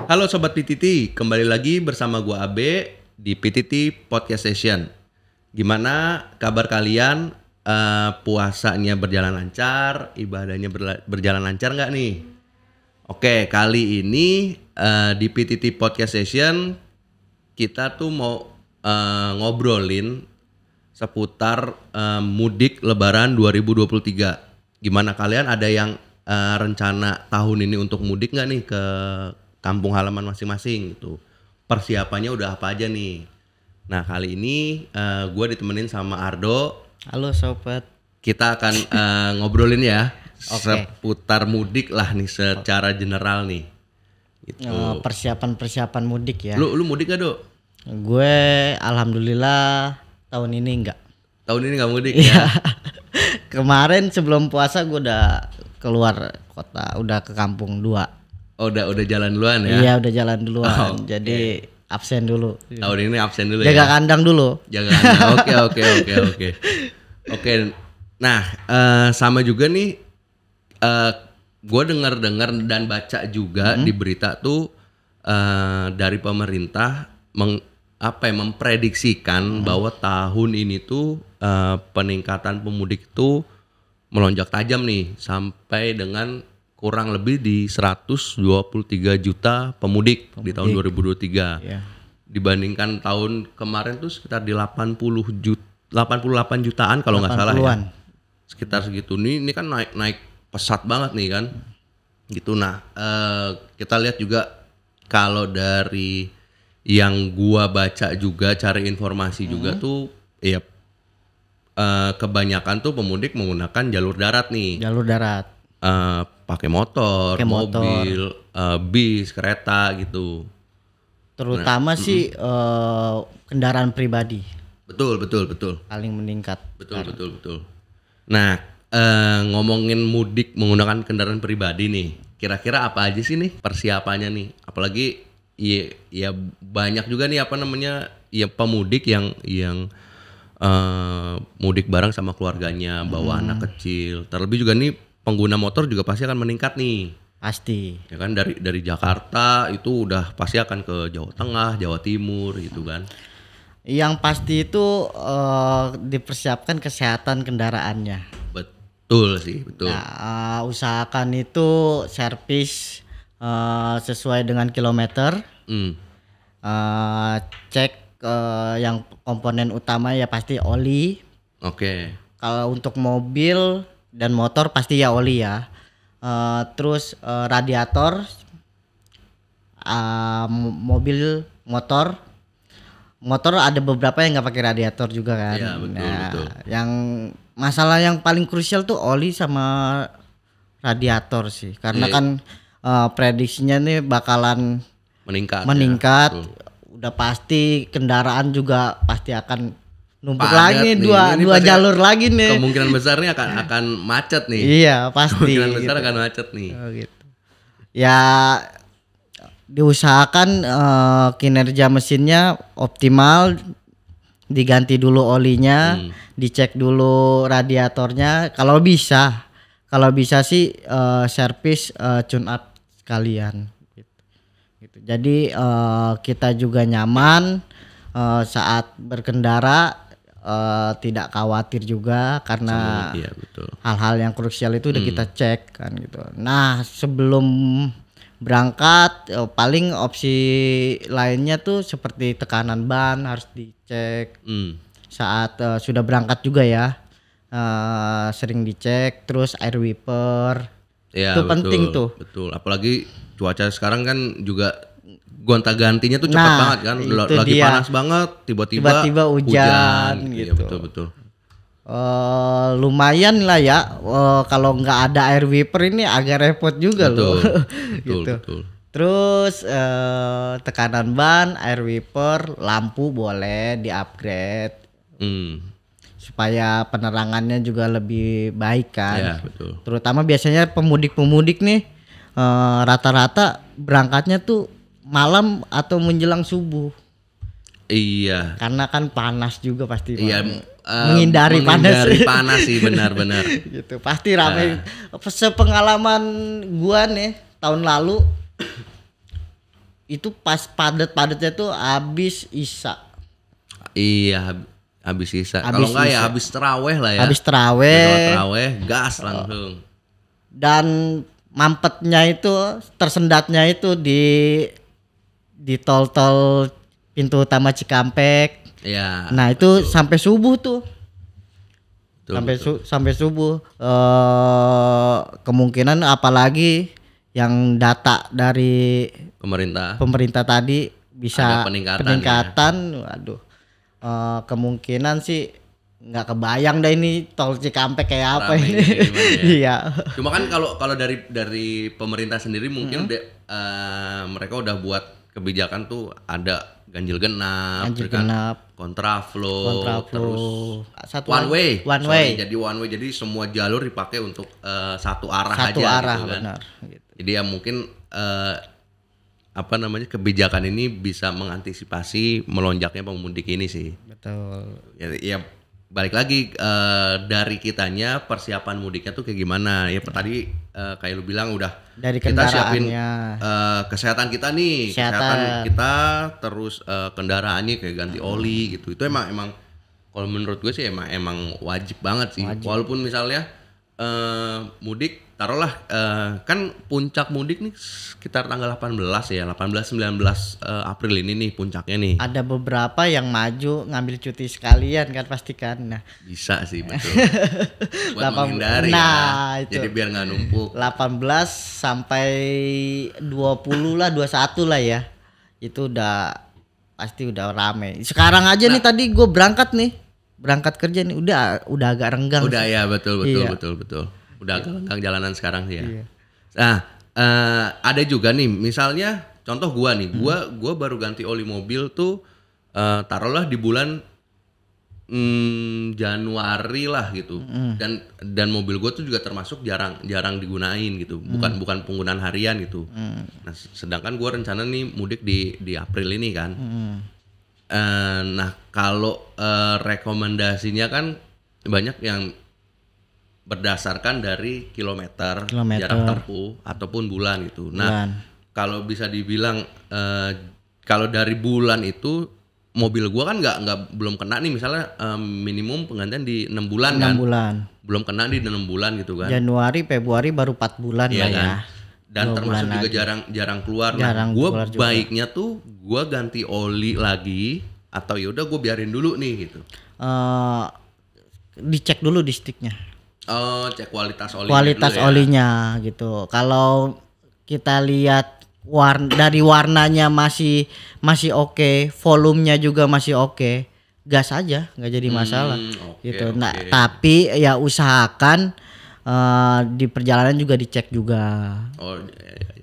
Halo Sobat PTT, kembali lagi bersama gua Abe di PTT Podcast Session. Gimana kabar kalian? Puasanya berjalan lancar, ibadahnya berjalan lancar nggak nih? Oke, kali ini di PTT Podcast Session kita tuh mau ngobrolin seputar mudik Lebaran 2023. Gimana kalian, ada yang rencana tahun ini untuk mudik nggak nih ke kampung halaman masing-masing gitu? Persiapannya udah apa aja nih? Nah, kali ini gue ditemenin sama Ardo. Halo sobat. Kita akan ngobrolin ya Oke. seputar mudik lah nih secara general nih. Gitu. Persiapan mudik ya. Lu mudik gak, Do? Gue alhamdulillah tahun ini enggak. Tahun ini nggak mudik Iya. ya? Kemarin sebelum puasa gue udah keluar kota, udah ke kampung 2. Oh, udah jalan duluan ya? Iya, udah jalan duluan. Oh, okay. Jadi absen dulu. Tahun ini absen dulu Jaga ya? kandang dulu. Jaga kandang. Oke. Oke. Nah, sama juga nih, gue dengar dan baca juga di berita tuh dari pemerintah memprediksikan bahwa tahun ini tuh peningkatan pemudik tuh melonjak tajam nih, sampai dengan kurang lebih di 123 juta pemudik di tahun 2023. Iya. Dibandingkan tahun kemarin tuh sekitar di 88 jutaan kalau nggak salah ya. 80-an. Sekitar segitu. Ini kan naik pesat banget nih kan. Gitu. Nah, kita lihat juga kalau dari yang gua baca juga, cari informasi juga tuh ya kebanyakan tuh pemudik menggunakan jalur darat nih. Jalur darat. Pakai motor, mobil, bis, kereta gitu. Terutama sih kendaraan pribadi. Betul. Paling meningkat. Betul. Nah, ngomongin mudik menggunakan kendaraan pribadi nih, kira-kira apa aja sih nih persiapannya nih? Apalagi ya banyak juga nih pemudik yang mudik bareng sama keluarganya, bawa anak kecil. Terlebih juga nih pengguna motor juga pasti akan meningkat nih. Pasti. Ya kan, dari Jakarta itu udah pasti akan ke Jawa Tengah, Jawa Timur gitu kan. Yang pasti itu dipersiapkan kesehatan kendaraannya. Betul sih. Nah, usahakan itu servis sesuai dengan kilometer. Cek yang komponen utama ya pasti oli. Oke. Kalau untuk mobil dan motor pasti ya oli ya. Terus radiator, mobil, motor ada beberapa yang nggak pakai radiator juga kan. Iya, betul. Yang masalah yang paling krusial tuh oli sama radiator sih, karena kan prediksinya nih bakalan meningkat. Ya. Udah pasti kendaraan juga pasti akan numpuk Padat lagi, nih. dua jalur lagi nih. Kemungkinan besarnya akan macet nih. Iya pasti. Kemungkinan besar akan macet nih. Oh, gitu. Ya diusahakan kinerja mesinnya optimal, diganti dulu olinya, dicek dulu radiatornya. Kalau bisa sih servis tune up sekalian. Gitu. Jadi kita juga nyaman saat berkendara, tidak khawatir juga karena Iya, betul. hal-hal yang krusial itu udah kita cek kan gitu. Nah, sebelum berangkat paling opsi lainnya tuh seperti tekanan ban harus dicek. Saat sudah berangkat juga ya, sering dicek. Terus air wiper Ya, itu penting tuh. Betul. Apalagi cuaca sekarang kan juga gonta-gantinya tuh cepat banget kan. Lagi dia. panas banget, tiba-tiba hujan Iya, gitu. betul. Lumayan lah ya, kalau nggak ada air wiper ini agak repot juga loh. Betul. Terus tekanan ban, air wiper, lampu boleh di-upgrade supaya penerangannya juga lebih baik kan. Ya, betul. Terutama biasanya pemudik nih rata-rata berangkatnya tuh malam atau menjelang subuh. Iya. Karena kan panas juga pasti. Iya. Menghindari panas sih, benar-benar. Gitu pasti ramai. Sepengalaman gua nih tahun lalu itu pas padet-padetnya tuh habis Isya. Iya, habis Isya. Kalau enggak ya habis terawih lah ya. Habis terawih. Terawih gas langsung. Dan mampetnya itu, tersendatnya itu di tol pintu utama Cikampek. Iya. Nah, itu sampai subuh tuh. Betul. Sampai subuh. Kemungkinan apalagi yang data dari pemerintah tadi bisa ada peningkatan ya. Waduh. Kemungkinan sih nggak kebayang dah ini tol Cikampek kayak apa ini. Iya. Cuma kan kalau dari pemerintah sendiri mungkin mereka udah buat kebijakan tuh ada ganjil genap, kontraflow, terus one way. Jadi one way, jadi semua jalur dipakai untuk satu arah aja gitu kan. Benar, gitu. Jadi ya mungkin kebijakan ini bisa mengantisipasi melonjaknya pemudik ini sih. Betul. Ya balik lagi dari kitanya persiapan mudiknya tuh kayak gimana ya. Tadi kayak lu bilang udah dari kita siapin kesehatan kita nih, kesehatan kita, terus kendaraannya kayak ganti oli gitu. Itu emang kalau menurut gue sih emang wajib banget sih. Walaupun misalnya mudik, taruhlah kan puncak mudik nih sekitar tanggal 18 ya, 18-19 April ini nih puncaknya nih. Ada beberapa yang maju ngambil cuti sekalian kan pasti kan. Nah, bisa sih betul. Buat menghindari ya. Itu. Jadi biar nggak numpuk. 18 sampai 20 lah, 21 lah ya. Itu udah pasti udah rame. Sekarang aja nih tadi gue berangkat kerja nih udah agak renggang. Udah sih. Ya betul. Udah agak renggang jalanan sekarang sih ya. Iya. Nah, ada juga nih misalnya contoh gua nih, gua baru ganti oli mobil tuh taruhlah di bulan Januari lah gitu. Dan mobil gua tuh juga termasuk jarang digunain gitu. Bukan penggunaan harian gitu. Nah, sedangkan gua rencana nih mudik di April ini kan. Nah, kalau rekomendasinya kan banyak yang berdasarkan dari kilometer jarak tempuh ataupun bulan gitu. Nah, kalau bisa dibilang kalau dari bulan itu mobil gua kan belum kena nih misalnya minimum penggantian di 6 bulan 6 bulan. Belum kena di 6 bulan gitu kan. Januari, Februari baru 4 bulan lah kan? Ya. Dan termasuk juga jarang keluar. Nah, gua baiknya tuh gua ganti oli lagi atau yaudah gua biarin dulu nih gitu. Dicek dulu di sticknya. Oh, cek kualitas olinya. Kualitas olinya gitu. Kalau kita lihat dari warnanya masih oke, volumenya juga masih oke, gas aja, nggak jadi masalah. Gitu. Nah, tapi ya usahakan di perjalanan juga dicek juga.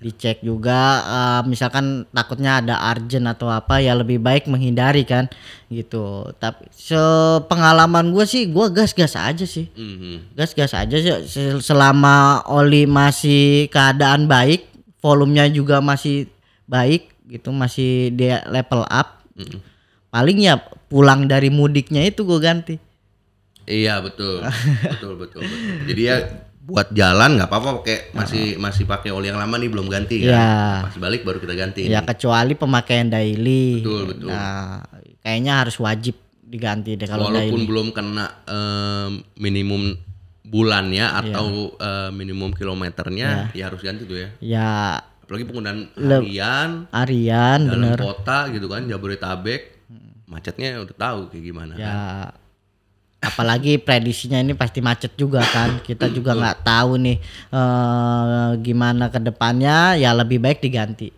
Dicek juga, misalkan takutnya ada urgent atau apa ya lebih baik menghindari kan gitu. Tapi sepengalaman gue sih gue gas aja sih. Gas aja sih selama oli masih keadaan baik, volumenya juga masih baik gitu, masih dia level up. Paling ya pulang dari mudiknya itu gue ganti. Iya betul. Jadi ya buat jalan nggak apa-apa pakai masih pakai oli yang lama nih belum ganti kan. Ya. Pas balik baru kita ganti. Ya kecuali pemakaian daily. Betul. Nah, kayaknya harus wajib diganti deh kalau daily. Walaupun belum kena minimum bulannya atau minimum kilometernya ya harus ganti tuh ya. Ya. Apalagi penggunaan harian dalam bener. kota gitu kan, Jabodetabek macetnya udah tahu kayak gimana ya. Kan. Apalagi prediksinya ini pasti macet juga kan. Kita juga nggak tahu nih gimana ke depannya, ya lebih baik diganti.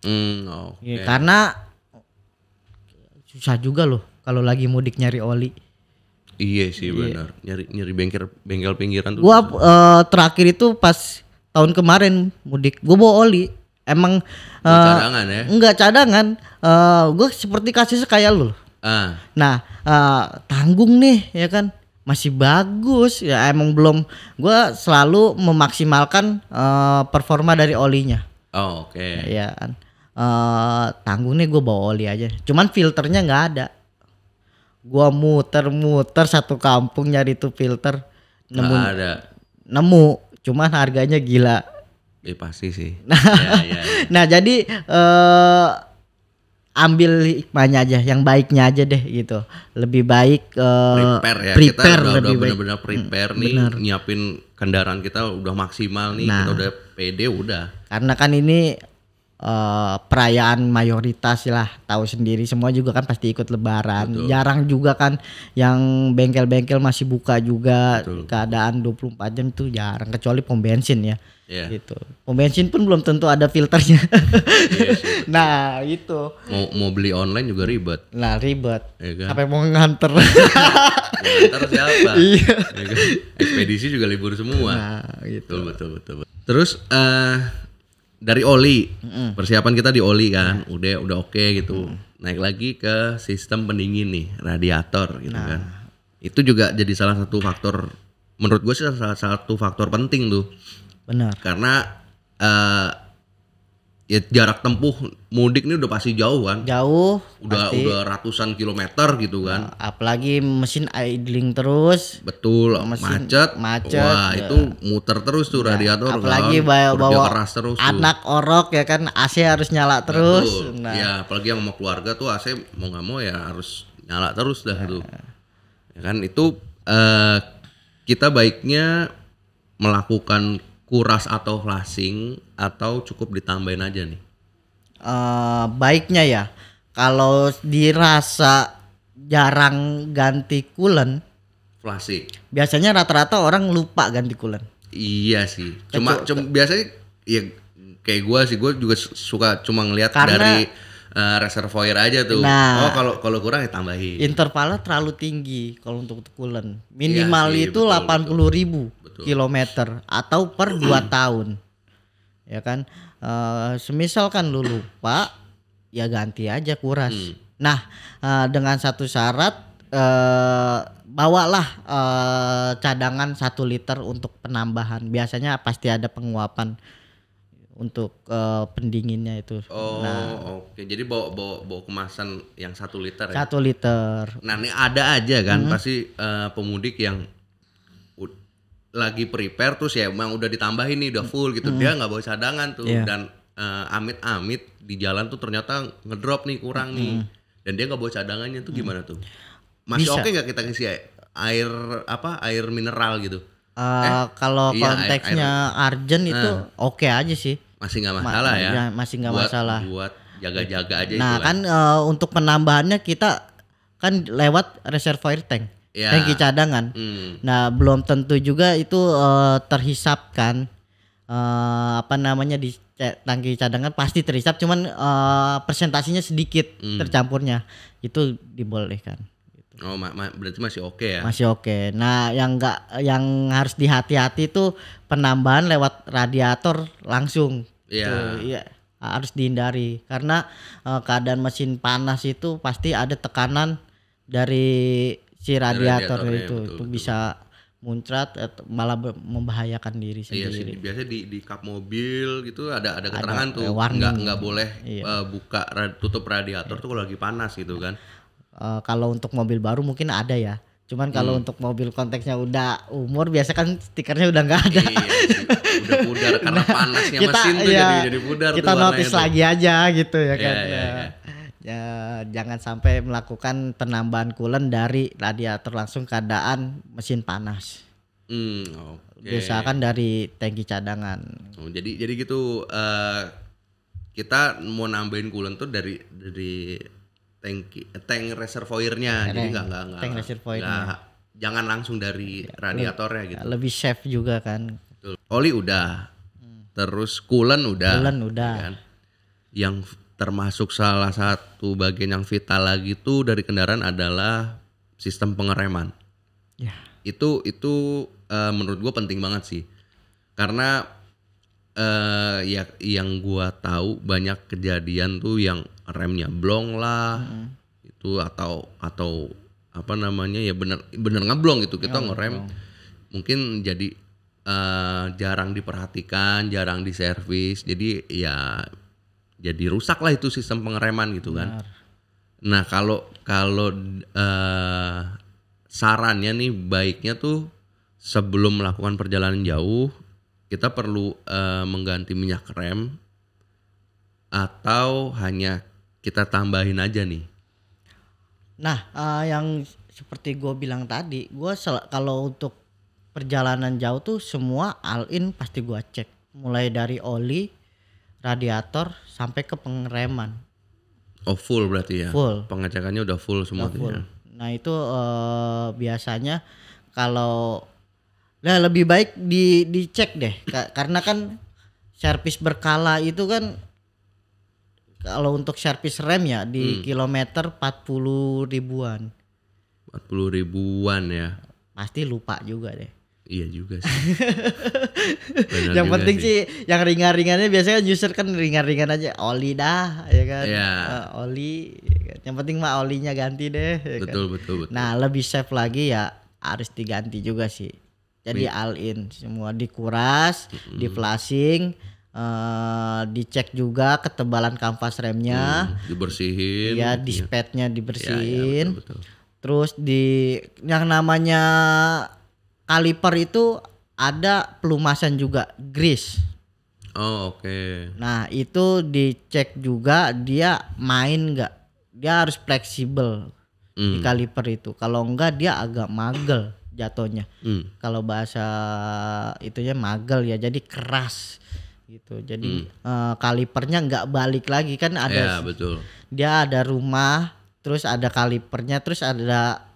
Ya, karena susah juga loh kalau lagi mudik nyari oli. Iya sih benar. Nyari bengkel pinggiran tuh. Gua terakhir itu pas tahun kemarin mudik, gua bawa oli. Emang cadangan ya? Enggak cadangan. Gua seperti kasusnya kayak lu. Nah, tanggung nih ya kan, masih bagus ya, emang belum, gue selalu memaksimalkan performa dari olinya. Oke. Ya kan, tanggung nih gue bawa oli aja, cuman filternya nggak ada. Gue muter satu kampung nyari tuh filter, nemu, cuman harganya gila. Pasti sih. Nah jadi ambil hikmahnya aja, yang baiknya aja deh gitu. Lebih baik Prepare ya. prepare Kita udah lebih baik. benar-benar prepare nih, nyiapin kendaraan kita udah maksimal nih, kita udah pede udah. Karena kan ini perayaan mayoritas lah, tahu sendiri semua juga kan pasti ikut lebaran. Betul. Jarang juga kan yang bengkel-bengkel masih buka juga. Betul. Keadaan 24 jam itu jarang, kecuali pom bensin ya. Yeah. Gitu. Pom bensin pun belum tentu ada filternya. Iya sih. Nah, itu. Mau beli online juga ribet. Nah, ribet. Ya kan? Sampai mau nganter. Ntar siapa? Iya. Ya kan? Ekspedisi juga libur semua. Nah, gitu. Betul. Terus dari oli, persiapan kita di oli kan, udah oke gitu. Naik lagi ke sistem pendingin nih, radiator gitu kan. Itu juga jadi salah satu faktor, menurut gue sih salah satu faktor penting tuh. Benar. Karena ya jarak tempuh mudik ini udah pasti jauh kan. Jauh. Udah ratusan kilometer gitu kan. Apalagi mesin idling terus. Betul, Mesin macet. Wah, itu muter terus tuh radiator. Apalagi kan. bawa keras terus anak orok ya kan, AC harus nyala terus. Betul. Ya, apalagi yang mau keluarga tuh AC mau nggak mau ya harus nyala terus dah tuh. Ya kan itu kita baiknya melakukan kuras atau flashing atau cukup ditambahin aja nih? Baiknya ya, kalau dirasa jarang ganti coolant, flashing. Biasanya rata-rata orang lupa ganti coolant. Iya sih. Cuma biasanya ya kayak gue juga suka cuma ngelihat dari reservoir aja tuh. Nah, kalau kurang ya tambahin. Intervalnya terlalu tinggi kalau untuk coolant. Minimal iya sih, itu 80.000 kilometer atau per 2 tahun. Ya kan? Semisal kan lu lupa, ya ganti aja kuras. Nah, dengan satu syarat, bawalah cadangan 1 liter untuk penambahan. Biasanya pasti ada penguapan untuk pendinginnya itu. Oke. Jadi bawa kemasan yang 1 liter ya. 1 liter. Nah, ini ada aja kan pasti pemudik yang lagi prepare terus ya emang udah ditambahin nih udah full gitu. Dia nggak bawa cadangan tuh dan amit-amit di jalan tuh ternyata ngedrop nih kurang nih. Dan dia nggak bawa cadangannya tuh gimana tuh? Masih oke nggak kita ngisi air mineral gitu? Kalau konteksnya urgent itu oke aja sih. Masih nggak masalah ya? Masih nggak masalah. Buat jaga-jaga aja. Nah kan untuk penambahannya kita kan lewat reservoir tank, tangki cadangan. Nah belum tentu juga itu terhisapkan di tangki cadangan pasti terhisap, cuman presentasinya sedikit tercampurnya, itu dibolehkan. Oh, berarti masih oke ya? Masih oke. Nah, yang harus dihati-hati itu penambahan lewat radiator langsung. Iya, harus dihindari karena keadaan mesin panas itu pasti ada tekanan dari si radiator itu. Itu bisa muncrat atau malah membahayakan diri sendiri. Iya sih, biasanya di kap mobil gitu ada keterangan tuh nggak boleh buka tutup radiator tuh kalau lagi panas gitu kan. Kalau untuk mobil baru mungkin ada ya. Cuman kalau untuk mobil konteksnya udah umur biasa kan stikernya udah nggak ada. Iya sih, udah pudar karena panasnya mesin tuh jadi pudar. Kita notice lagi aja gitu ya kan. Ya, jangan sampai melakukan penambahan coolant dari radiator langsung keadaan mesin panas. Biasakan dari tangki cadangan. Jadi gitu kita mau nambahin coolant tuh dari tank reservoirnya, jadi jangan langsung dari radiatornya gitu. Lebih safe juga kan. Betul. Oli udah, terus coolant udah. Kan? Yang termasuk salah satu bagian yang vital lagi tuh dari kendaraan adalah sistem pengereman. Ya. Itu menurut gue penting banget sih, karena ya yang gua tahu banyak kejadian tuh yang remnya blong lah, itu atau apa namanya ya bener ngeblong gitu, kita ngerem mungkin jadi jarang diperhatikan, jarang diservis, jadi ya jadi rusak lah itu sistem pengereman gitu kan. Nah kalau sarannya nih baiknya tuh sebelum melakukan perjalanan jauh kita perlu mengganti minyak rem atau hanya kita tambahin aja nih? Nah, yang seperti gue bilang tadi, kalau untuk perjalanan jauh tuh semua all in pasti gue cek, mulai dari oli, radiator sampai ke pengereman. Oh full berarti ya? Full. Pengecekannya udah full semua tuh ya? Nah itu biasanya kalau lebih baik dicek deh, karena kan servis berkala itu kan. Kalau untuk servis rem ya di kilometer 40 ribuan. 40 ribuan ya. Pasti lupa juga deh. Iya juga sih. Yang penting sih yang ringan-ringannya biasanya user kan ringan-ringan aja, oli dah ya kan. Oli ya kan? Yang penting mah olinya ganti deh ya betul, kan? betul. Nah lebih safe lagi ya harus diganti juga sih. Jadi all in semua dikuras, di flashing, dicek juga ketebalan kanvas remnya, dibersihin, ya dispadnya dibersihin, betul. Terus di yang namanya kaliper itu ada pelumasan juga, grease. Oh oke. Nah itu dicek juga dia main nggak, dia harus fleksibel di kaliper itu. Kalau enggak dia agak magel jatuhnya. Kalau bahasa itunya magel ya, jadi keras. Gitu. Jadi kalipernya nggak balik lagi kan ada. Betul. Dia ada rumah, terus ada kalipernya, terus ada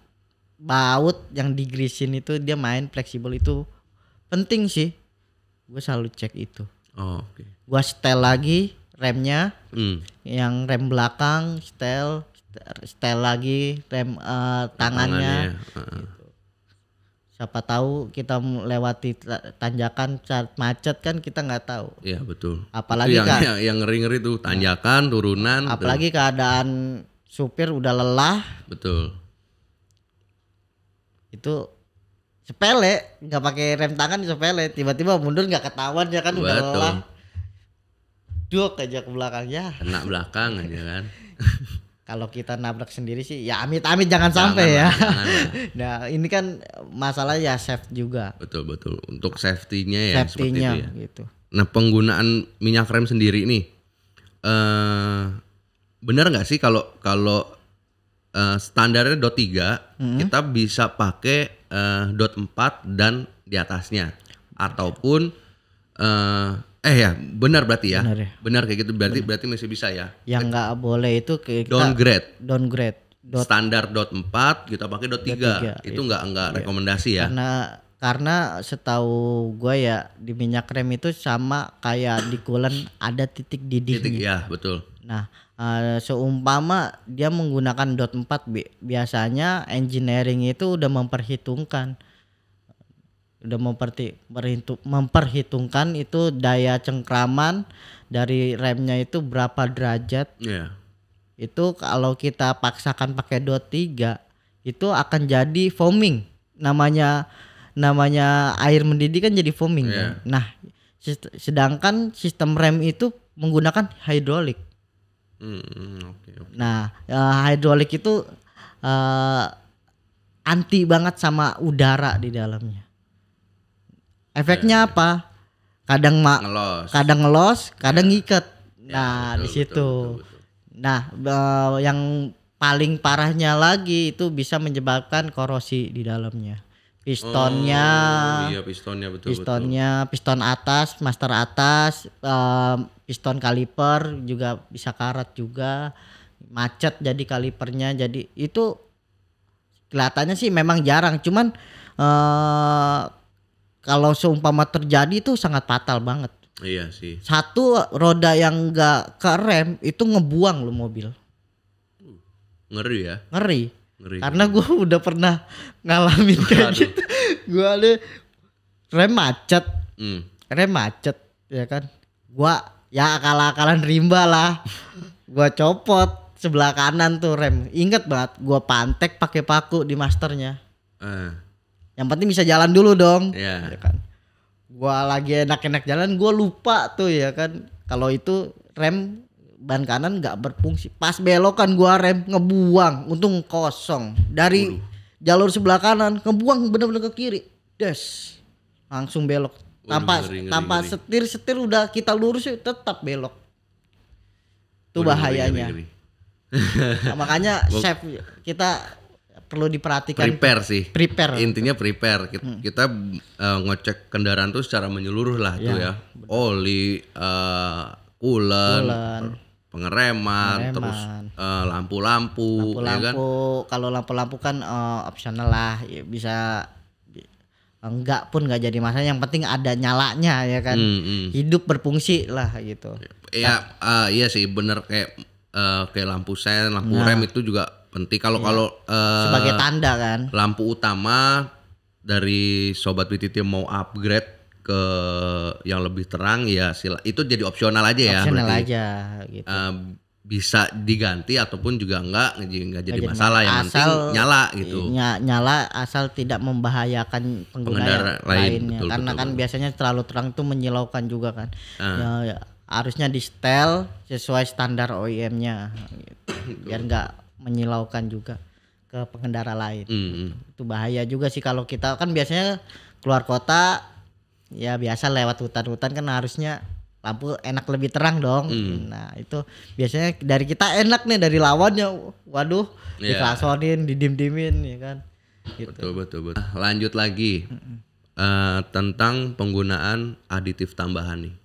baut yang digrisin itu dia main fleksibel itu penting sih. Gue selalu cek itu. Oh, oke. Gue setel lagi remnya, yang rem belakang setel lagi rem tangannya. Gitu. Siapa tahu kita melewati tanjakan saat macet kan kita nggak tahu. Iya betul. Apalagi yang ngeri-ngeri tuh tanjakan, turunan. Apalagi keadaan supir udah lelah. Betul. Itu sepele, nggak pakai rem tangan sepele. Tiba-tiba mundur nggak ketahuan ya kan. Betul. Udah lelah. Duk aja ke belakangnya. Kena belakang aja kan. Kalau kita nabrak sendiri sih ya amit-amit jangan sampai ya. Nah ini kan masalah ya safe juga. Betul. Untuk safety-nya ya seperti itu ya. Gitu. Nah penggunaan minyak rem sendiri nih, benar nggak sih kalau standarnya DOT 3 kita bisa pakai DOT 4 dan di atasnya, ataupun ya benar berarti ya. Benar kayak gitu berarti masih bisa ya. Yang nggak boleh itu kita downgrade. Standar DOT 4 kita pakai DOT 3. Itu nggak rekomendasi ya. Karena setahu gue ya di minyak rem itu sama kayak di coolant ada titik didihnya. Titik ya, betul. Nah, seumpama dia menggunakan DOT 4 biasanya engineering itu udah memperhitungkan itu daya cengkraman dari remnya itu berapa derajat. Itu kalau kita paksakan pakai DOT 3 itu akan jadi foaming. Namanya air mendidih kan jadi foaming kan. Nah, sedangkan sistem rem itu menggunakan hidrolik. Okay. Nah, hidrolik itu anti banget sama udara di dalamnya. Efeknya apa? Kadang ngelos, kadang ngikat. Nah, di situ. Betul. Nah, yang paling parahnya lagi itu bisa menyebabkan korosi di dalamnya. Pistonnya. Pistonnya betul. Piston atas, master atas, piston kaliper juga bisa karat juga. Macet jadi kalipernya. Jadi itu kelihatannya sih memang jarang, cuman kalau seumpama terjadi itu sangat fatal banget. Iya sih. Satu roda yang enggak ke rem itu ngebuang lo mobil. Ngeri ya? Ngeri. Karena gue udah pernah ngalamin kayak gitu. Gue ada rem macet ya kan. Gue ya akal-akalan rimba lah. Gue copot sebelah kanan tuh rem. Ingat banget gue pantek pakai paku di masternya. Yang penting bisa jalan dulu dong. Ya kan. Gua lagi enak-enak jalan, gua lupa tuh ya kan. Kalau itu rem ban kanan nggak berfungsi. Pas belokan gua rem ngebuang, untung kosong. Dari jalur sebelah kanan ngebuang bener-bener ke kiri. Des. Langsung belok. Tanpa setir udah kita lurus tetap belok. Itu bahayanya. Ngeri. Nah, makanya chef kita perlu diperhatikan. Prepare. Intinya prepare. Kita ngecek kendaraan tuh secara menyeluruh lah tuh ya. Oli, coolant, pengereman, terus lampu-lampu, ya kan? Kalau lampu-lampu kan opsional lah, ya bisa enggak pun nggak jadi masalah. Yang penting ada nyalanya ya kan, hidup berfungsi lah gitu. Ya, iya sih bener kayak lampu sen, lampu rem itu juga penting. Kalau sebagai tanda kan. Lampu utama dari sobat PTT mau upgrade ke yang lebih terang ya itu jadi opsional aja ya. Opsional aja gitu. Bisa diganti ataupun juga enggak jadi masalah, yang penting nyala gitu. Nyala asal tidak membahayakan pengguna lainnya. Betul, karena kan biasanya terlalu terang itu menyilaukan juga kan. Ya, harusnya di setel sesuai standar OEM-nya gitu. Biar enggak menyilaukan juga ke pengendara lain. Itu bahaya juga sih kalau kita kan biasanya keluar kota ya biasa lewat hutan-hutan kan harusnya lampu enak lebih terang dong. Nah itu biasanya dari kita enak nih, dari lawannya waduh diklasonin, didim-dimin ya kan gitu. Betul. Lanjut lagi tentang penggunaan aditif tambahan nih,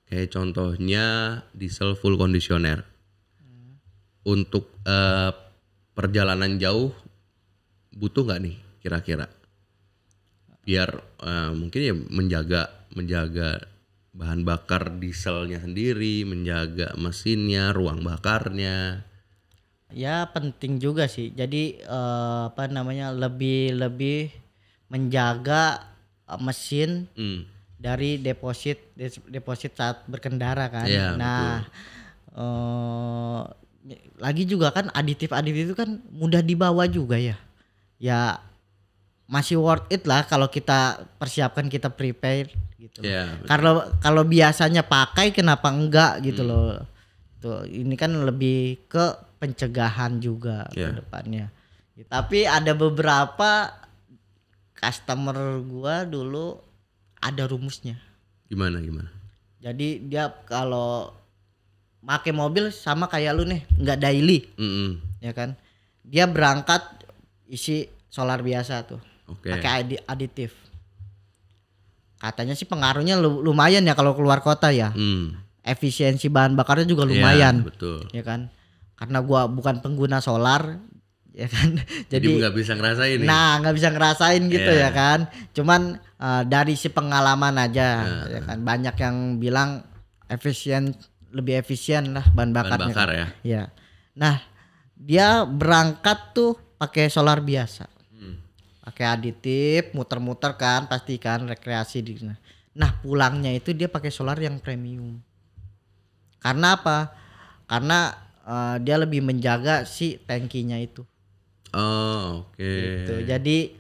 kayak contohnya diesel full conditioner. Untuk perjalanan jauh butuh nggak nih kira-kira biar mungkin ya menjaga bahan bakar dieselnya sendiri, menjaga mesinnya, ruang bakarnya. Ya penting juga sih. Jadi lebih menjaga mesin dari deposit saat berkendara kan. Ya, nah lagi juga kan aditif itu kan mudah dibawa juga ya. Ya masih worth it lah kalau kita persiapkan, kita prepare gitu. Kalau biasanya pakai kenapa enggak gitu loh. Tuh ini kan lebih ke pencegahan juga ke depannya. Tapi ada beberapa customer gua dulu ada rumusnya. Gimana? Jadi dia kalau pakai mobil sama kayak lu nih, enggak daily. Ya kan? Dia berangkat isi solar biasa tuh. Pakai aditif. Katanya sih pengaruhnya lumayan ya kalau keluar kota ya. Efisiensi bahan bakarnya juga lumayan. Betul. Ya kan? Karena gua bukan pengguna solar ya kan. Jadi nggak bisa ngerasain nih. Nah, nggak bisa ngerasain gitu ya kan. Cuman dari si pengalaman aja ya kan. Banyak yang bilang lebih efisien lah bahan bakarnya. Bahan bakar ya. Ya. Nah, dia berangkat tuh pakai solar biasa. Pakai aditif, muter-muter kan, pasti kan rekreasi di sana. Nah, pulangnya itu dia pakai solar yang premium. Karena apa? Karena dia lebih menjaga si tangkinya itu. Gitu. Jadi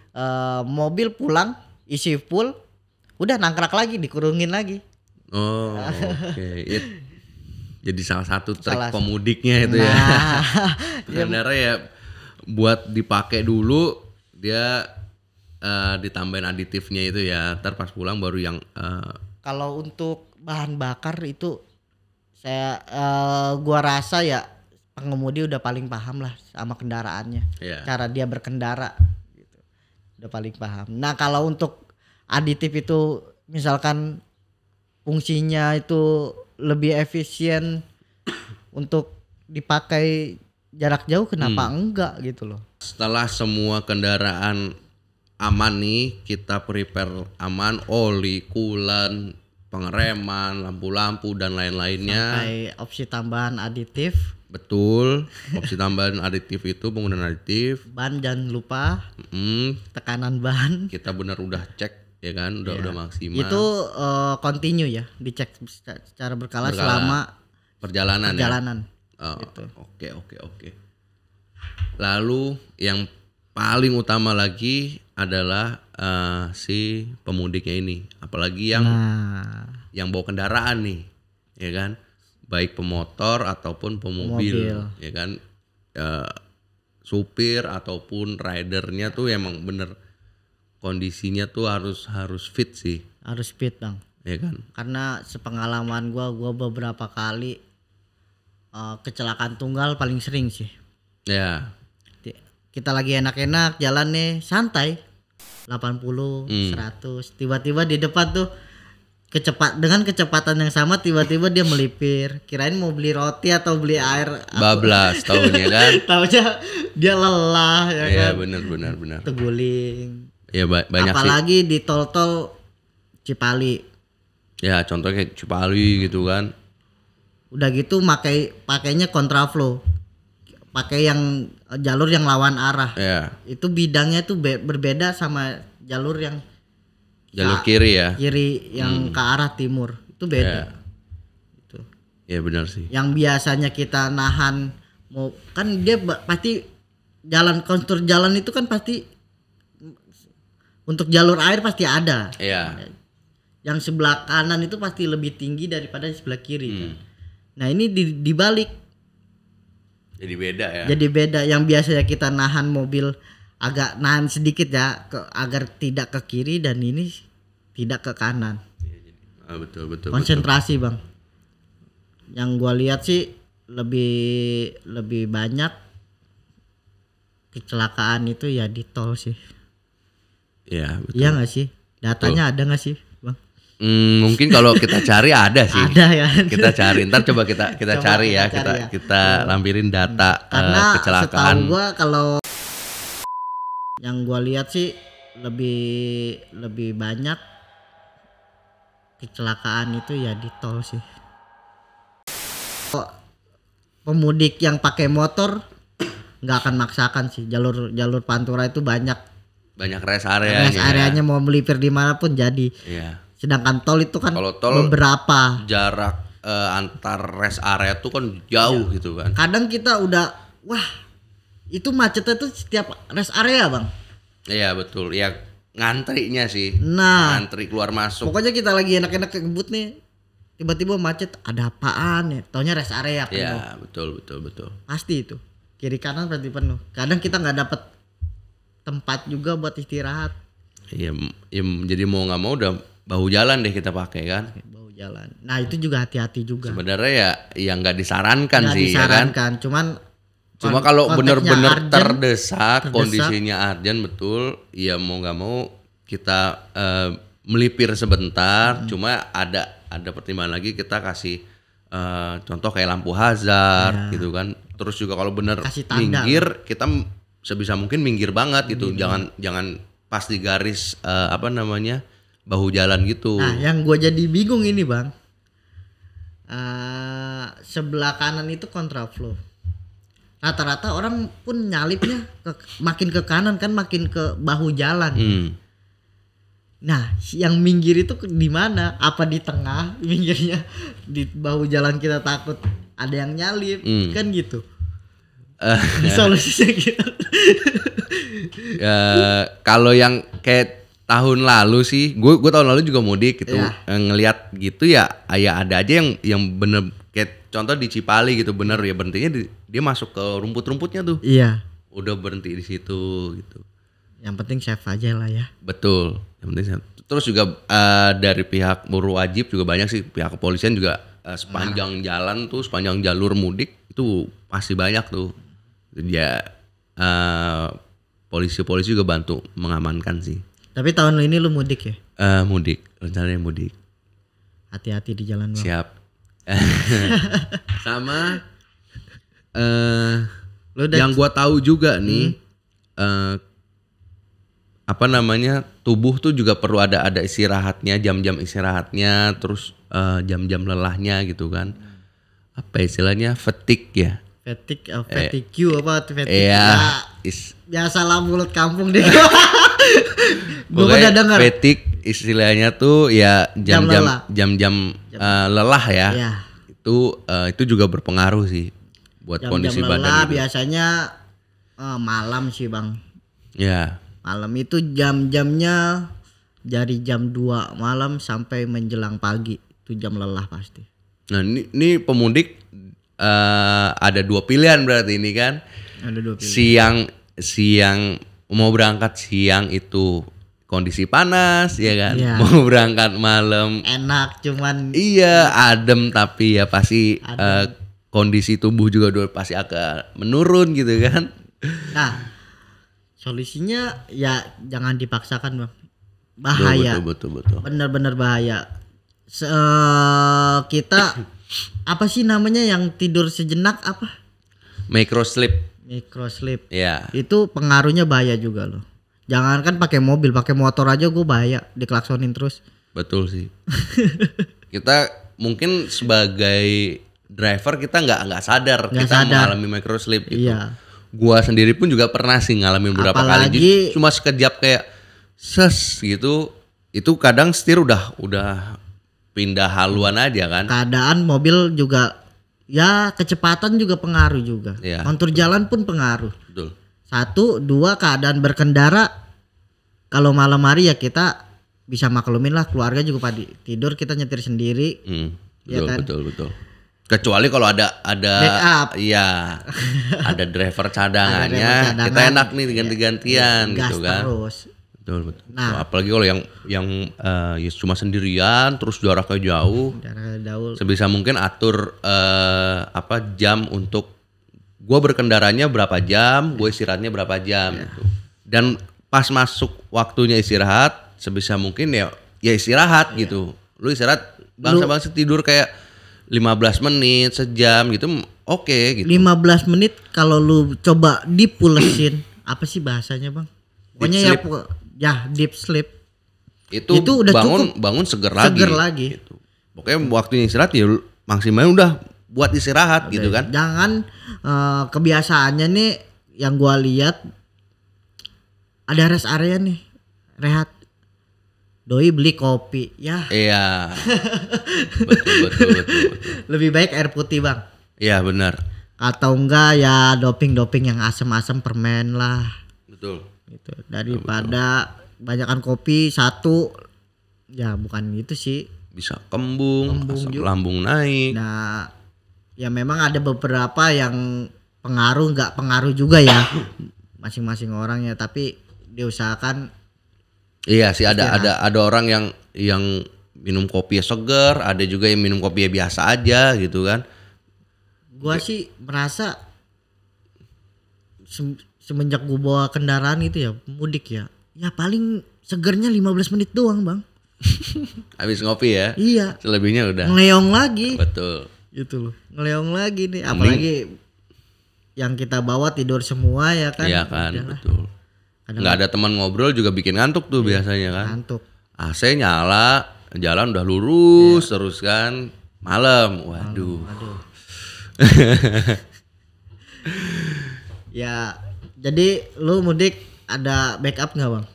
mobil pulang isi full, udah nangkrak lagi, dikurungin lagi. Jadi salah satu trik pemudiknya itu ya. Pengendara ya buat dipakai dulu, dia ditambahin aditifnya itu ya, ntar pas pulang baru yang kalau untuk bahan bakar itu gua rasa ya pengemudi udah paling paham lah sama kendaraannya, cara dia berkendara gitu, udah paling paham. Nah kalau untuk aditif itu misalkan fungsinya itu lebih efisien untuk dipakai jarak jauh, kenapa enggak gitu loh. Setelah semua kendaraan aman nih, kita prepare aman, oli, coolant, pengereman, lampu-lampu dan lain-lainnya. Sampai opsi tambahan aditif. Betul, opsi tambahan aditif itu penggunaan aditif. Ban jangan lupa, tekanan ban. Kita benar udah cek ya kan, udah maksimal. Itu continue ya, dicek secara berkala selama perjalanan. Ya? Gitu. Oke. Lalu yang paling utama lagi adalah si pemudiknya ini, apalagi yang bawa kendaraan nih, ya kan, baik pemotor ataupun pemobil. Ya kan, supir ataupun ridernya tuh emang bener kondisinya tuh harus fit sih. Harus speed bang. ya kan? Karena sepengalaman gua beberapa kali kecelakaan tunggal paling sering sih. Ya. Kita lagi enak-enak jalan nih santai 80, 100, tiba-tiba di depan tuh dengan kecepatan yang sama tiba-tiba dia melipir. Kirain mau beli roti atau beli air. Bablas taunya kan. Taunya dia lelah ya Iya kan. benar. Terguling. Ya banyak Apalagi sih. di tol-tol Cipali. Ya contohnya kayak Cipali gitu kan. Udah gitu pakainya kontraflow. Pakai yang jalur yang lawan arah. Ya. Itu bidangnya tuh berbeda sama jalur yang Kiri ya. Kiri yang ke arah timur. Itu beda. Ya. Itu. Ya benar sih. Yang biasanya kita nahan kan dia pasti kontur jalan itu kan pasti untuk jalur air pasti ada. Iya. Yang sebelah kanan itu pasti lebih tinggi daripada sebelah kiri kan. Nah, ini dibalik. Jadi beda ya. Jadi beda. Yang biasanya kita nahan mobil agak nahan sedikit ya agar tidak ke kiri dan ini tidak ke kanan. Betul. Konsentrasi bang. Yang gua lihat sih lebih banyak kecelakaan itu ya di tol sih. Iya betul. Iya nggak sih? Datanya ada nggak sih bang? Mungkin kalau kita cari ada sih. Ada ya. Kita cari. Ntar coba kita cari ya. Kita lampirin data Karena kecelakaan. setahu gua kalau yang gua lihat sih lebih banyak kecelakaan itu ya di tol sih. Pemudik yang pakai motor nggak akan maksakan sih, jalur Pantura itu banyak rest areanya. Rest areanya mau melipir dimanapun jadi. Iya. Sedangkan tol itu kan kalau tol beberapa jarak antar rest area tuh kan jauh gitu kan. Kadang kita udah itu macetnya tuh setiap rest area bang. Iya betul. Ya ngantrinya sih. Nah, ngantri keluar masuk. Pokoknya kita lagi enak-enak kebut nih, tiba-tiba macet, ada apaan ya? Taunya rest area penuh. Iya betul. Pasti itu kiri kanan berarti penuh. Kadang kita nggak dapet tempat juga buat istirahat. Iya, jadi mau nggak mau udah bahu jalan deh kita pakai kan. Bahu jalan. Nah itu juga hati-hati juga. Sebenarnya ya nggak disarankan Nggak sih disarankan, ya kan. Cuma Kalau bener-bener urgent, terdesak, kondisinya urgent betul, ya mau nggak mau kita melipir sebentar. Cuma ada pertimbangan lagi, kita kasih contoh kayak lampu hazard gitu kan. Terus juga kalau bener minggir, kita sebisa mungkin minggir banget gitu. Jangan pas di garis bahu jalan gitu. Nah yang gue jadi bingung ini bang, sebelah kanan itu kontraflow. Rata-rata orang pun nyalipnya makin ke kanan kan, makin ke bahu jalan. Nah, yang minggir itu di mana? Apa di tengah minggirnya? Di bahu jalan kita takut ada yang nyalip, kan gitu. Solusinya gitu. Kalau yang kayak tahun lalu sih, gue tahun lalu juga mudik gitu. Ngelihat gitu ya ada aja yang bener kayak contoh di Cipali gitu, bener ya berhentinya dia masuk ke rumput-rumputnya tuh. Iya. Udah berhenti di situ gitu. Yang penting safe aja lah ya. Betul. Yang penting safe. Terus juga dari pihak buruh wajib juga banyak sih, pihak kepolisian juga sepanjang jalan tuh, sepanjang jalur mudik itu pasti banyak tuh. Ya polisi-polisi juga bantu mengamankan sih. Tapi tahun ini lu mudik ya? Mudik, rencananya mudik. Hati-hati di jalan bang. Siap. Sama yang gua tahu juga nih tubuh tuh juga perlu ada istirahatnya, jam-jam istirahatnya, terus jam-jam lelahnya gitu kan. Apa istilahnya, fatigue ya? Fatigue fatigue. Iya. Biasalah mulut kampung deh. Gue udah dengar. Fatigue istilahnya tuh ya jam-jam lelah ya. Iya. Itu juga berpengaruh sih buat kondisi badan. Lelah biasanya malam sih bang. Ya. Malam itu jam-jamnya dari jam 2 malam sampai menjelang pagi, itu jam lelah pasti. Nah ini pemudik ada 2 pilihan berarti ini kan. Ada 2 pilihan. Siang mau berangkat siang itu kondisi panas ya kan. Iya. Mau berangkat malam. Enak cuman Iya, adem tapi ya pasti kondisi tubuh juga udah pasti agak menurun gitu kan. Nah, solusinya ya jangan dipaksakan, Bang. Bahaya. Betul. Bener-bener bahaya. Kita apa sih namanya yang tidur sejenak apa? Microsleep. Microsleep. Ya. Itu pengaruhnya bahaya juga loh. Jangankan pakai mobil, pakai motor aja gue bahaya diklaksonin terus. Betul sih. Kita mungkin sebagai driver kita nggak sadar kita mengalami microsleep gitu. Iya. Gua sendiri pun juga pernah sih ngalamin beberapa kali. Cuma sekejap kayak ses gitu. Itu kadang setir udah pindah haluan aja kan. Keadaan mobil juga ya kecepatan juga pengaruh juga. Iya, Kontur jalan pun pengaruh. Betul. 1, 2 keadaan berkendara. Kalau malam hari ya kita bisa maklumin lah, keluarga juga pada tidur, kita nyetir sendiri. Betul. Kecuali kalau ada backup. Iya. Ada driver cadangannya, kita enak nih ganti-gantian gitu kan. Terus. Betul. Nah, apalagi kalau yang ya cuma sendirian terus jaraknya jauh. Sebisa mungkin atur jam untuk gue berkendaranya berapa jam, gue istirahatnya berapa jam gitu. Dan pas masuk waktunya istirahat, sebisa mungkin ya istirahat gitu. Lu istirahat bangsa tidur kayak 15 menit, sejam gitu, oke gitu. 15 menit kalau lu coba dipulesin, apa sih bahasanya, Bang? Pokoknya deep sleep. Itu udah bangun seger lagi. Gitu. Pokoknya waktunya istirahat ya maksimal udah buat istirahat gitu kan. Jangan kebiasaannya nih yang gua lihat ada rest area nih, rehat. Doi beli kopi, ya. Iya. betul. Lebih baik air putih, Bang. Iya, benar. Atau enggak ya doping yang asam-asam, permen lah. Betul. Gitu. Daripada banyakan kopi satu, ya bukan itu sih. Bisa kembung asam lambung naik. Nah, ya memang ada beberapa yang nggak pengaruh juga ya. Masing-masing orang ya, tapi diusahakan. Iya sih, ada orang yang minum kopi seger, ada juga yang minum kopi biasa aja gitu kan. Gua sih merasa semenjak gua bawa kendaraan itu ya, mudik ya paling segernya 15 menit doang, Bang. Habis ngopi ya? Iya. Selebihnya udah ngeleong lagi. Betul. Gitu loh, ngeleong lagi nih. Apalagi yang kita bawa tidur semua ya kan. Iya kan, betul. Nggak ada teman ngobrol juga bikin ngantuk tuh biasanya kan. Ngantuk. AC nyala, jalan udah lurus terus kan. Malam, waduh. Ya, jadi lu mudik ada backup nggak, Bang?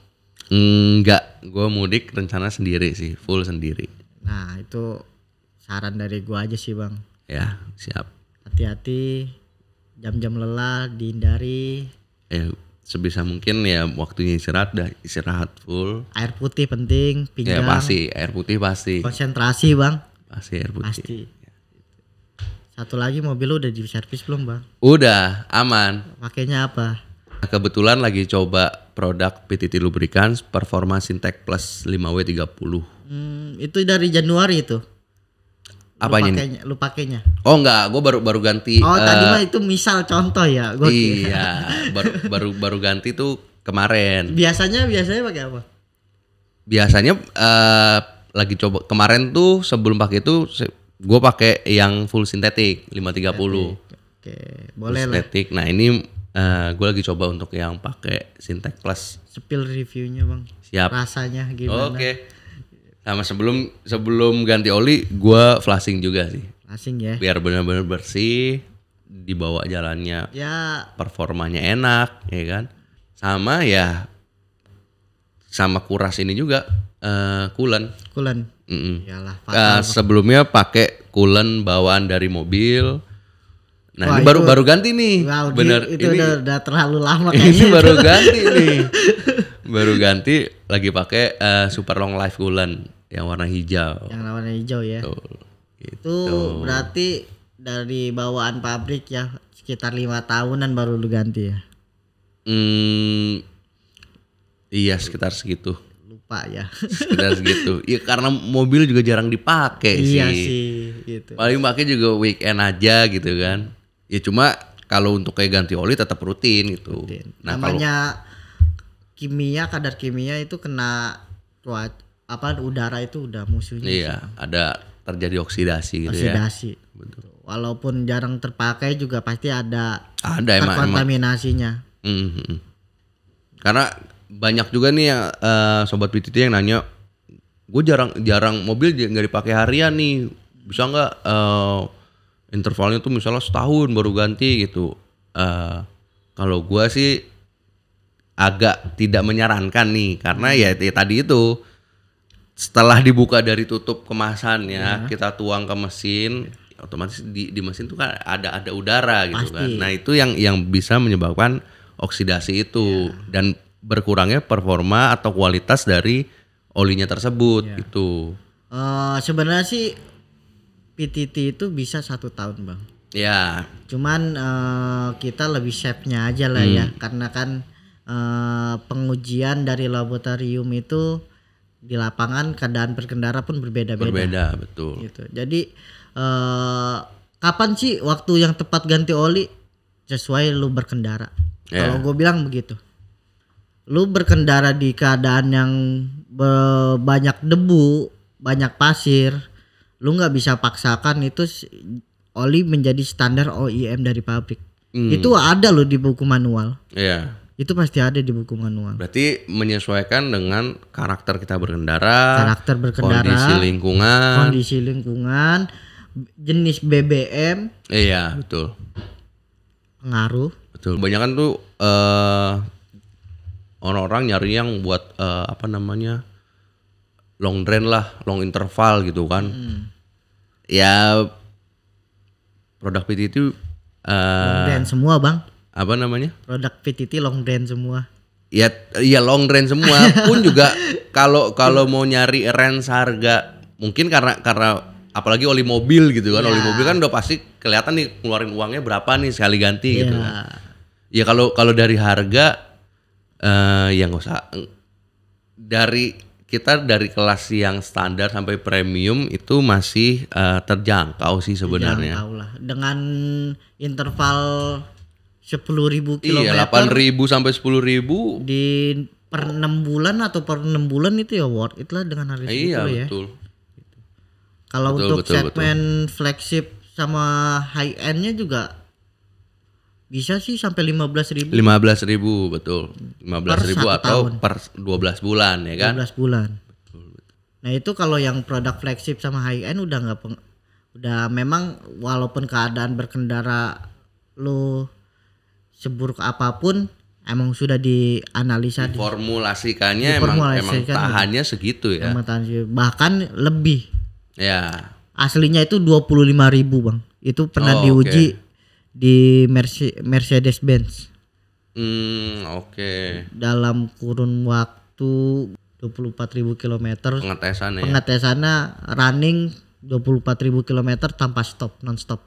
Enggak, gue mudik rencana sendiri sih, full sendiri. Nah itu saran dari gue aja sih, Bang. Ya, siap. Hati-hati, jam-jam lelah dihindari. Sebisa mungkin ya waktunya istirahat full. Air putih penting, pinggang. Ya pasti, air putih pasti. Konsentrasi, Bang. Pasti air putih. Pasti. Satu lagi, mobil lu udah diservis belum, Bang? Udah, aman. Pakainya apa? Kebetulan lagi coba produk PTT Lubricants Performa Sintex Plus 5W30. Itu dari Januari itu. Apanya nih? Lu pakainya? Oh enggak, gue baru ganti. Oh tadi mah itu misal contoh ya. Iya, baru ganti tuh kemarin. Biasanya pakai apa? Biasanya lagi coba kemarin tuh sebelum pakai itu gue pakai yang full sintetik 530. Oke, boleh lah. Sintetik. Nah ini gue lagi coba untuk yang pakai Sintex Plus. Spill reviewnya, Bang. Siap. Rasanya gimana? Oke. Sama sebelum ganti oli, gue flashing juga sih. Flashing ya. Biar benar-benar bersih, dibawa jalannya, ya performanya enak, ya kan. Sama kuras ini juga, coolant. Iyalah. Sebelumnya pakai coolant bawaan dari mobil. Nah, ini baru ganti nih. Wow, bener itu ini udah terlalu lama kayaknya. Ini baru ganti nih. Baru ganti lagi pakai super long life coolant yang warna hijau. Yang warna hijau ya. Betul, gitu. Itu berarti dari bawaan pabrik ya sekitar 5 tahunan baru lu ganti ya. Iya, sekitar segitu. lupa ya. Sekedar segitu. Ya karena mobil juga jarang dipakai sih. Iya sih gitu. Paling pakai juga weekend aja gitu kan. Ya cuma kalau untuk kayak ganti oli tetap rutin gitu. Nah, namanya kadar kimia itu kena udara itu udah musuhnya. Iya, ada terjadi oksidasi gitu oksidasi. Ya. Betul. Walaupun jarang terpakai juga pasti ada terkontaminasinya. Karena banyak juga nih yang sobat PTT yang nanya, gue jarang mobil nggak dipakai harian nih, bisa nggak intervalnya tuh misalnya setahun baru ganti gitu. Kalau gue sih agak tidak menyarankan nih, karena ya tadi itu setelah dibuka dari tutup kemasannya kita tuang ke mesin, otomatis di mesin tuh kan ada udara gitu kan. Nah itu yang bisa menyebabkan oksidasi itu dan berkurangnya performa atau kualitas dari olinya tersebut itu. Sebenarnya sih PTT itu bisa 1 tahun bang. Ya. Cuman kita lebih safe-nya aja lah ya, karena kan pengujian dari laboratorium itu di lapangan keadaan berkendara pun berbeda-beda. Berbeda, betul. Gitu. Jadi kapan sih waktu yang tepat ganti oli? Sesuai lu berkendara. Kalau gue bilang begitu. Lu berkendara di keadaan yang banyak debu, banyak pasir, lu nggak bisa paksakan itu oli menjadi standar OEM dari pabrik. Itu ada loh di buku manual. Iya. Itu pasti ada di buku manual. Berarti menyesuaikan dengan karakter kita berkendara, kondisi lingkungan, jenis BBM. Iya, betul. Pengaruh. Betul. Kebanyakan tuh orang-orang nyari yang buat long drain lah, long interval gitu kan. Ya produk PT itu long drain semua bang. Apa namanya? Produk PTT long drain semua. Ya long drain semua. Pun juga kalau mau nyari range harga, mungkin karena apalagi oli mobil gitu kan. Oli mobil kan udah pasti kelihatan nih keluarin uangnya berapa nih sekali ganti gitu kan. Ya kalau dari harga ya nggak usah, dari kelas yang standar sampai premium itu masih terjangkau sih sebenarnya. Terjangkau lah. Dengan interval 10.000 km. Iya, 8.000 sampai 10.000 di per 6 bulan atau per 6 bulan itu ya worth it lah dengan harga segitu ya. Iya, betul. Kalau untuk segmen flagship sama high end-nya juga bisa sih sampai 15.000. 15.000 betul. 15.000 atau tahun. Per 12 bulan ya kan? 12 bulan. Betul. Nah, itu kalau yang produk flagship sama high end udah memang walaupun keadaan berkendara lu seburuk apapun emang sudah dianalisa, formulasikannya emang tahannya segitu ya. Bahkan lebih. Ya. Aslinya itu 25.000 bang. Itu pernah diuji di Mercedes-Benz. Dalam kurun waktu 24.000 km. Pengetesannya running 24.000 km tanpa stop, non stop.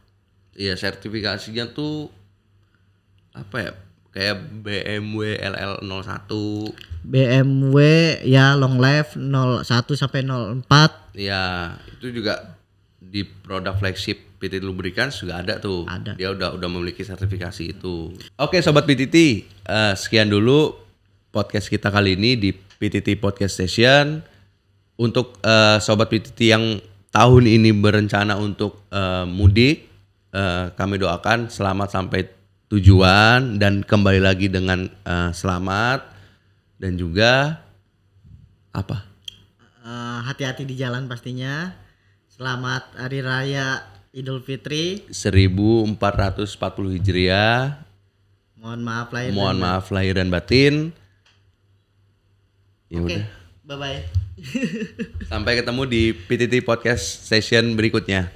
Iya, sertifikasinya tuh apa ya? Kayak BMW LL01. BMW ya long life 01 sampai 04. Ya, itu juga di produk flagship PT Lubricants juga ada tuh. Ada. Dia udah memiliki sertifikasi itu. Oke, sobat PTT, sekian dulu podcast kita kali ini di PTT Podcast Station. Untuk sobat PTT yang tahun ini berencana untuk mudik, kami doakan selamat sampai tujuan dan kembali lagi dengan selamat, dan juga apa? Hati-hati di jalan pastinya. Selamat Hari Raya Idul Fitri 1440 Hijriah. Mohon maaf lahir dan batin. Ya Oke, udah. bye-bye. Sampai ketemu di PTT Podcast Session berikutnya.